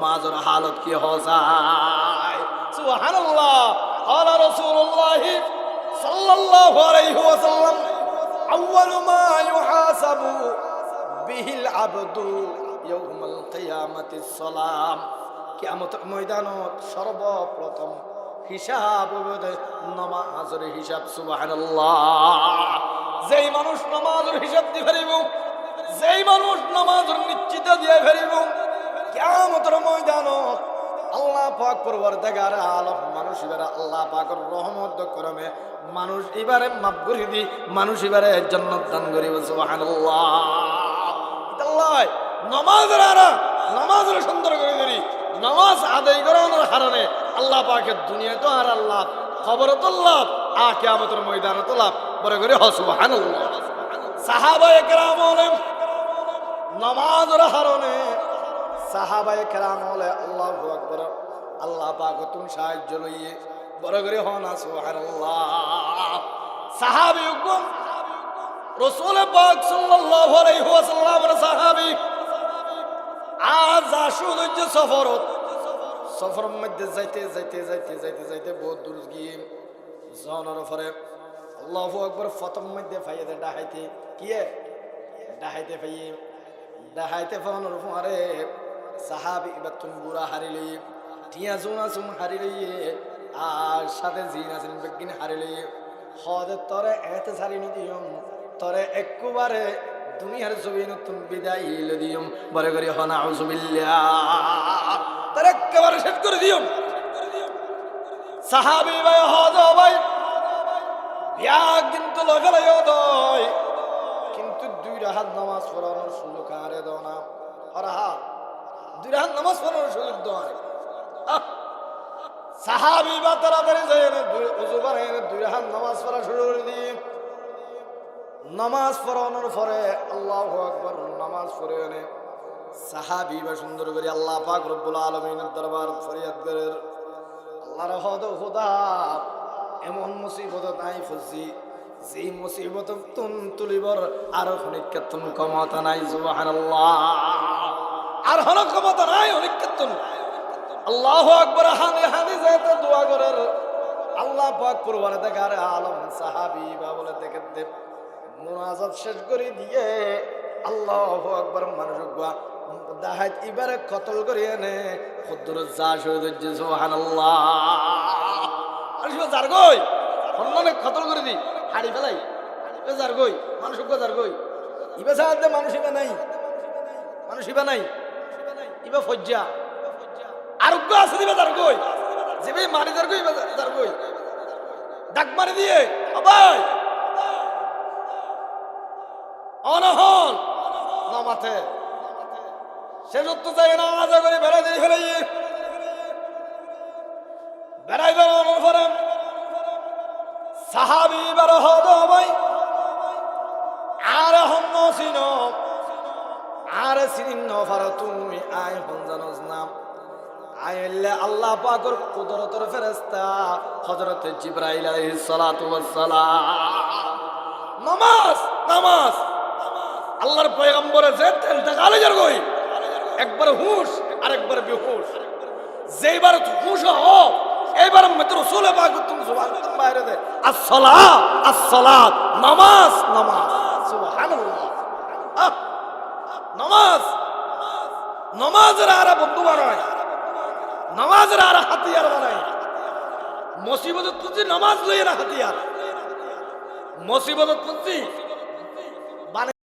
নামাজের হালত কি হয়। সুবহানাল্লাহ। ক্বালা রাসূলুল্লাহ সাল্লাল্লাহু আলাইহি ওয়াসাল্লাম আউয়ালু মা ইউহাসাবু বিহিল আবদু ইয়াউমাল কিয়ামাতিস সালাম। কিয়ামতের ময়দানত সর্বপ্রথম হিসাব হবে নামাজের হিসাব। সুবহানাল্লাহ। যেই মানুষ নামাজের হিসাব দিয়ে ফেলিব, যেই মানুষ নামাজের নিশ্চিত দিয়ে ফেলিব, কিয়ামতের ময়দানত আল্লাহ পাক পরওয়ারদিগার আলম মানুষ এবারে আল্লাহ পাকের রহমত করমে মানুষ এবারে মাফ করে দি, মানুষ এবারে জান্নাত দান করিব। সুবহানাল্লাহ। আল্লাহ নামাজের নামাজের সুন্দর করে দিই, নামাজ আদায় করানোর কারণে আল্লাহ পাকের দুনিয়া তো আর আল্লাহ, খবর তো লাভ, কিয়ামতের ময়দানে তো লাভ। বড় করে হ সুবহানাল্লাহ। সাহাবায়ে কেরাম বলেন নামাজের কারণে, সাহাবায়ে কেরাম বলে আল্লাহু আকবার, আল্লাহ পাক তুমি সাহায্য লইয়ে বড় করে হ না সুবহানাল্লাহ। সাহাবীগণ রাসূল পাক সাল্লাল্লাহু আলাইহি ওয়াসাল্লামের সাহাবী আজ আসুদ সফরের মধ্যে যাইতে যাইতে যাইতে যাইতে যাইতে বহুত দূর গিয়ে জনের পরে আল্লাহু আকবার প্রথম মধ্যে ফাইয়ে ডাহাইতে কিয়ে ডাহাইতে ফাইয়ে ডাহাইতে ফানোর পরে সাহাবী এবার তুমি বুড়া হারিলে টিয়া জোনা চুম হারিলে আর সাথে জিন আছেন বেগিন হারিলে হদে তরে এতে ছাড়িনি দিয়ম তরে একবারে দুনিয়ার জমিনে তুমি বিদায় দিয়ম। বড় করে হনা আউযুবিল্লাহ। তরে একবারে শেষ করে দিয়ম। সাহাবী ভাই হদ ভাই বিয়া কিন্তু লগালাইও দয়, কিন্তু দুই রাহাত নামাজ পড়ানোর সুযোগ আরে দাও না। দুই রাহাত নামাজ পড়ানোর সুযোগ দেয়। সাহাবী বা তাড়াতাড়ি যায় উযু করে দুই রাহাত নামাজ পড়া শুরু করে দিয়ে নামাজ পড়ানোর পরে আল্লাহু আকবার নামাজ পড়ে এনে সাহাবী বা সুন্দর করে আল্লাহ পাক রব্বুল আলামিনের দরবার ফরিয়াদ করে আল্লাহর হদ খোদা এমন মুসিবত নাই ফসি যেই মুসিবত তুন তুলিবর আর হনিকাতুন ক্ষমতা নাই। সুবহানাল্লাহ। আর হন ক্ষমতা নাই হনিকাতুন। আল্লাহু আকবার। হানি হানি যেতে দোয়া করার আল্লাহ পাক পরওয়ারদিগার আলম সাহাবী বা বলে দেখতে মুনাজাত শেষ করে দিয়ে আল্লাহু আকবার মানুষ দাহাত এবারে কতল করে এনে খুদুর যা শহীদ। সুবহানাল্লাহ। আর সে জারগই অন্যনে কতল করে দি হাড়ি ফেলাই এ জারগই মানুষ জারগই ইবা সাথে মানুষ ইবা নাই, মানুষ ইবা নাই, ইবা ফজ্জা আরোগ্য আছে দিবা জারগই যে ভাই মারি জারগই জারগই ডাক মারি দিয়ে আবাই অনহন নামাতে সে যত যায় না আজা করে বেড়াই দিয়ে ফেলাই বেড়াই বেড়ানোর পরে সাহাবী বার হদ ভাই আর হন সিন আর সিন ফার তুমি আয় হন জানোস না আইলে আল্লাহ পাকের কুদরতের ফেরেশতা হযরত জিবরাইল আলাইহিস সালাতু ওয়াস সালাম নামাজ নামাজ আল্লাহর পয়গম্বরে যে ইন্তেকালে যার গই একবার হুশ আর একবার বেহুশ। যেইবার হুশ হও এইবার মত রাসূল পাক তুমি সুবহানাল্লাহ বাইরে দে আসসালাত আসসালাত নামাজ নামাজ। সুবহানাল্লাহ। নামাজ নামাজের আর বন্ধু বানায়, নামাজের আর হাতিয়ার বানায়। মুসিবত তুই নামাজ লইয়া হাতিয়ার মুসিবত তুই